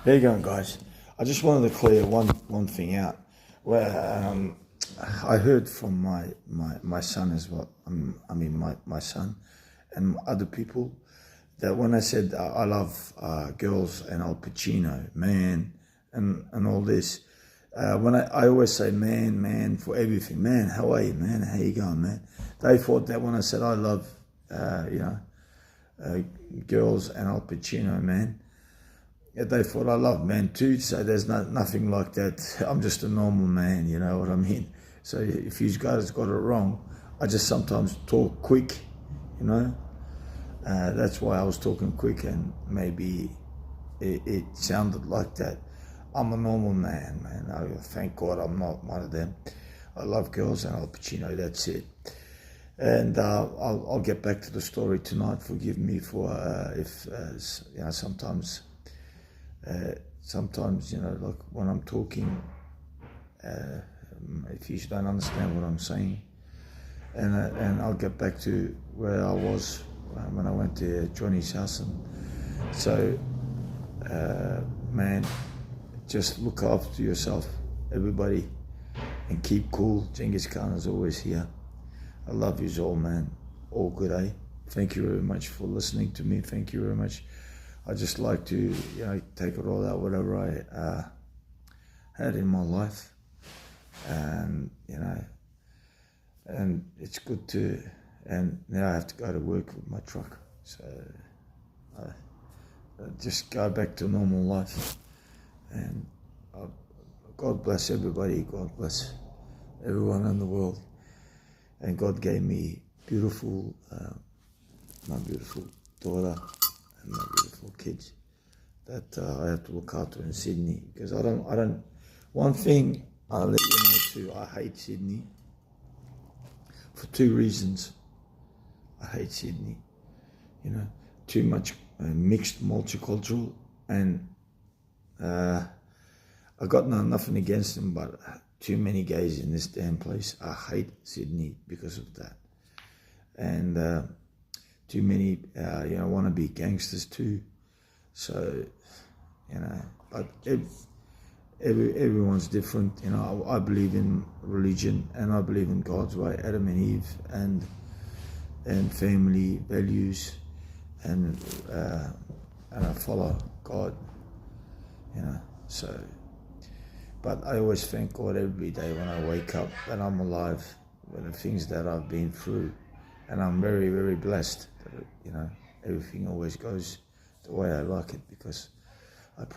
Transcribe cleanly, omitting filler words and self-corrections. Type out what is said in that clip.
How you going, guys? I just wanted to clear one thing out. Well, I heard from my son as well. My son and other people that when I said I love girls and Al Pacino, man, and all this, when I always say man for everything. Man, how are you, man? How you going, man? They thought that when I said I love, girls and Al Pacino, man. Yeah, they thought I love men too, so there's nothing like that. I'm just a normal man, you know what I mean? So if you guys got it wrong, I just sometimes talk quick, you know? That's why I was talking quick and maybe it sounded like that. I'm a normal man. Thank God I'm not one of them. I love girls and Al Pacino, that's it. And I'll get back to the story tonight. Forgive me for if, sometimes, like when I'm talking, if you don't understand what I'm saying, and I'll get back to where I was when I went to Johnny's house. And so, man, just look after yourself, everybody, and keep cool. Genghis Khan is always here. I love you all, man. All good, eh? Thank you very much for listening to me. Thank you very much. I just like to, take it all out, whatever I had in my life, and and it's good to. And now I have to go to work with my truck, so I just go back to normal life. And God bless everybody. God bless everyone in the world. And God gave me beautiful, my beautiful daughter and my beautiful kids that I have to look after in Sydney, because I don't. One thing I'll let you know too, I hate Sydney for two reasons. I hate Sydney, too much mixed multicultural, and I got nothing against them, but too many gays in this damn place. I hate Sydney because of that, and too many wannabe gangsters too. So but everyone's different. I believe in religion and I believe in God's way, Adam and Eve, and family values, and I follow God. So. But I always thank God every day when I wake up that I'm alive, with the things that I've been through, and I'm very, very blessed that everything always goes the way I like it, because